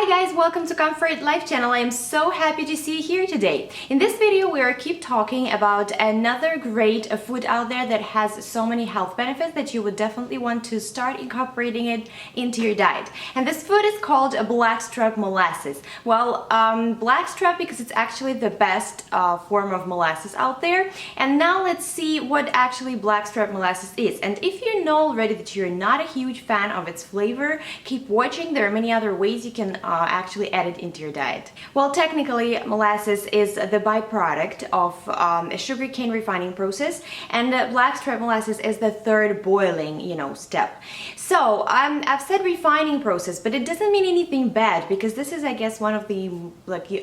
Hi guys, welcome to Comfort Life channel. I am so happy to see you here today. In this video we are keep talking about another great food out there that has so many health benefits that you would definitely want to start incorporating it into your diet. And this food is called Blackstrap Molasses. Well, Blackstrap because it's actually the best form of molasses out there. And now let's see what actually Blackstrap Molasses is. And if you know already that you're not a huge fan of its flavor, keep watching. There are many other ways you can actually add it into your diet. Well, technically molasses is the byproduct of a sugarcane refining process, and blackstrap molasses is the third boiling, step. So I've said refining process, but it doesn't mean anything bad, because this is, I guess, one of the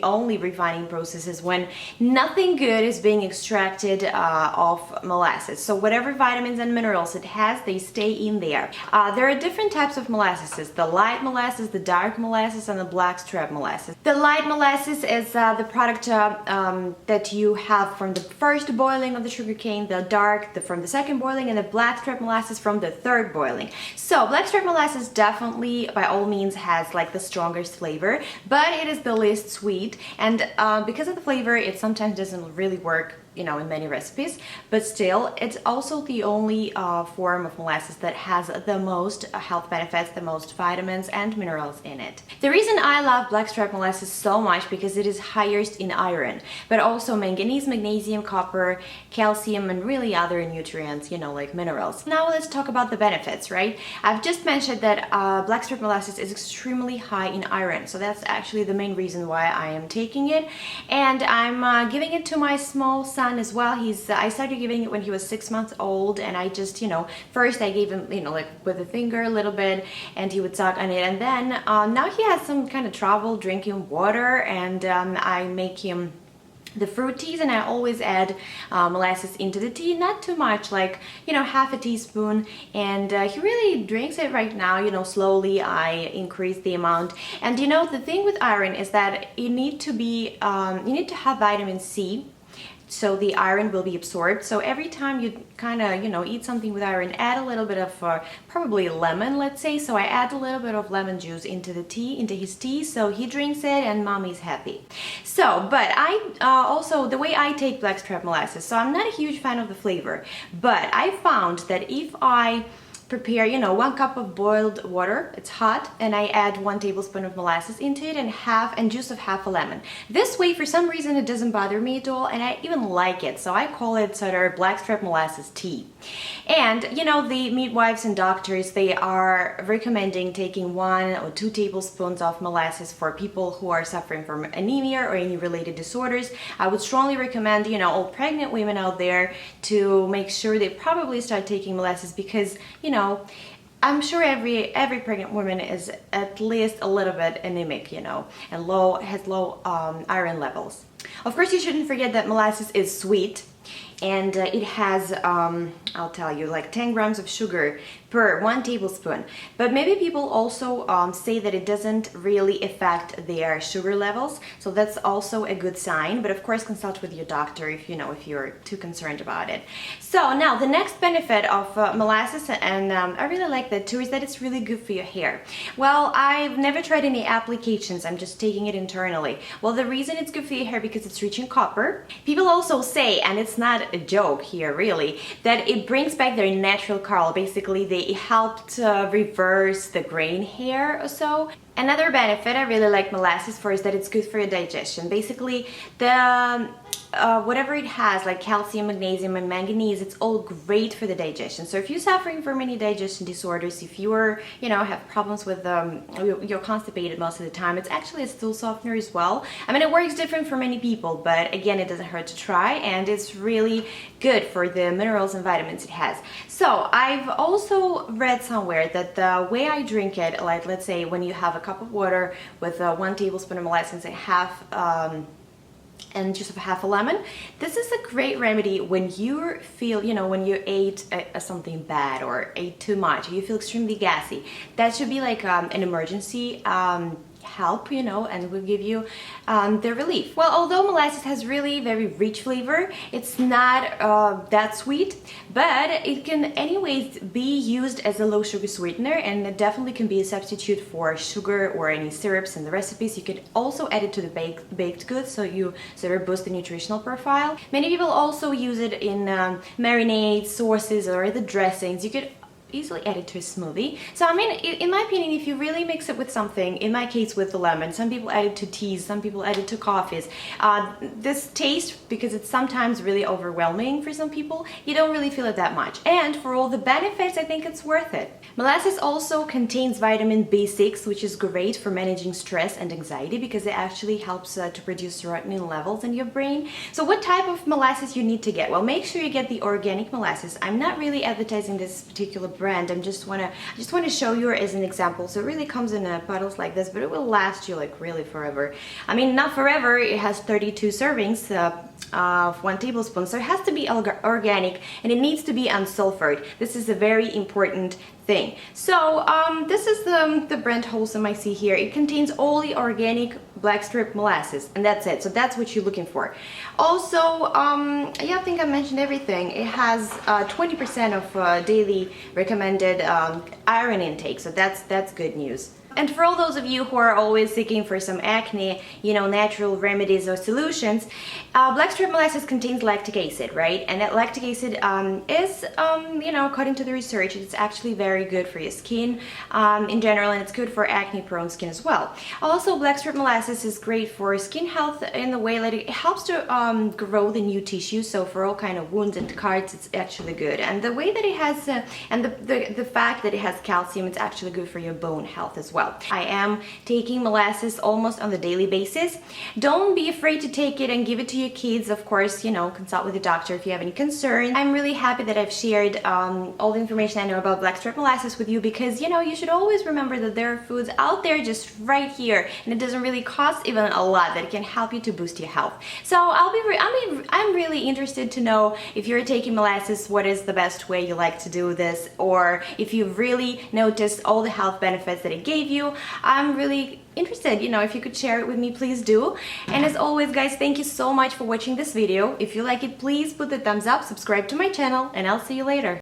only refining processes when nothing good is being extracted of molasses. So whatever vitamins and minerals it has, they stay in there. There are different types of molasses: the light molasses, the dark molasses, and the blackstrap molasses. The light molasses is the product that you have from the first boiling of the sugarcane, the dark from the second boiling, and the blackstrap molasses from the third boiling. So blackstrap molasses definitely, by all means, has the strongest flavor, but it is the least sweet, and because of the flavor, it sometimes doesn't really work in many recipes, but still it's also the only form of molasses that has the most health benefits, the most vitamins and minerals in it. The reason I love blackstrap molasses so much because it is highest in iron, but also manganese, magnesium, copper, calcium, and really other nutrients, like minerals. Now let's talk about the benefits, right? I've just mentioned that blackstrap molasses is extremely high in iron, so that's actually the main reason why I am taking it, and I'm giving it to my small son as well. I started giving it when he was 6 months old, and I just, first I gave him, with a finger a little bit, and he would suck on it, and then now he has some kind of trouble drinking water, and I make him the fruit teas, and I always add molasses into the tea, not too much, half a teaspoon, and he really drinks it right now. Slowly I increase the amount. And the thing with iron is that you need to have vitamin C, so the iron will be absorbed. So every time you kind of, eat something with iron, add a little bit of probably lemon, let's say. So I add a little bit of lemon juice into his tea, so he drinks it and mommy's happy. So, but I also, the way I take blackstrap molasses, so I'm not a huge fan of the flavor, but I found that if I prepare 1 cup of boiled water, it's hot, and I add 1 tablespoon of molasses into it and juice of half a lemon. This way, for some reason, it doesn't bother me at all, and I even like it, so I call it sort of blackstrap molasses tea. And the midwives and doctors, they are recommending taking 1 or 2 tablespoons of molasses for people who are suffering from anemia or any related disorders. I would strongly recommend all pregnant women out there to make sure they probably start taking molasses, because I'm sure every pregnant woman is at least a little bit anemic, and has low iron levels. Of course, you shouldn't forget that molasses is sweet, and it has, I'll tell you, 10 grams of sugar per 1 tablespoon. But maybe people also say that it doesn't really affect their sugar levels, so that's also a good sign. But of course, consult with your doctor if you're too concerned about it. So now the next benefit of molasses, and I really like that too, is that it's really good for your hair. Well, I've never tried any applications, I'm just taking it internally. Well, the reason it's good for your hair because it's rich in copper. People also say, and it's not a joke here really, that it brings back their natural curl. Basically, it helped reverse the graying hair or so. Another benefit I really like molasses for is that it's good for your digestion. Basically, the whatever it has, like calcium, magnesium, and manganese, it's all great for the digestion. So if you're suffering from any digestion disorders, if you're, have problems with, you're constipated most of the time, it's actually a stool softener as well. I mean, it works different for many people, but again, it doesn't hurt to try, and it's really good for the minerals and vitamins it has. So I've also read somewhere that the way I drink it, let's say when you have a cup of water with 1 tablespoon of molasses and just half a lemon, this is a great remedy when you feel, when you ate something bad or ate too much, you feel extremely gassy. That should be like an emergency help, you know, and will give you the relief. Well, although molasses has really very rich flavor, it's not that sweet, but it can anyways be used as a low sugar sweetener, and it definitely can be a substitute for sugar or any syrups in the recipes. You could also add it to the baked goods, so you sort of boost the nutritional profile. Many people also use it in marinades, sauces, or the dressings. You could easily add it to a smoothie. So I mean, in my opinion, if you really mix it with something, in my case with the lemon, some people add it to teas, some people add it to coffees. This taste, because it's sometimes really overwhelming for some people, you don't really feel it that much. And for all the benefits, I think it's worth it. Molasses also contains vitamin B6, which is great for managing stress and anxiety because it actually helps to produce serotonin levels in your brain. So what type of molasses you need to get? Well, make sure you get the organic molasses. I'm not really advertising this particular brand. I just want to show you as an example. So it really comes in bottles like this, but it will last you like really forever. I mean, not forever. It has 32 servings of 1 tablespoon, so it has to be organic, and it needs to be unsulfured. This is a very important thing. So this is the brand Wholesome I see here. It contains only organic blackstrap molasses, and that's it. So that's what you're looking for. Also, yeah, I think I mentioned everything. It has 20% of daily recommended iron intake, so that's good news. And for all those of you who are always seeking for some acne, you know, natural remedies or solutions, blackstrap molasses contains lactic acid, right? And that lactic acid is, you know, according to the research, it's actually very good for your skin in general, and it's good for acne-prone skin as well. Also, blackstrap molasses is great for skin health in the way that it helps to grow the new tissue. So for all kind of wounds and cuts, it's actually good. And the way that it has, and the fact that it has calcium, it's actually good for your bone health as well. I am taking molasses almost on the daily basis. Don't be afraid to take it and give it to your kids. Of course, you know, consult with your doctor if you have any concerns. I'm really happy that I've shared all the information I know about blackstrap molasses with you, because, you know, you should always remember that there are foods out there just right here, and it doesn't really cost even a lot, that it can help you to boost your health. So I'm really interested to know if you're taking molasses, what is the best way you like to do this, or if you've really noticed all the health benefits that it gave you. I'm really interested, you know, if you could share it with me, please do. And as always, guys, thank you so much for watching this video. If you like it, please put the thumbs up, subscribe to my channel, and I'll see you later.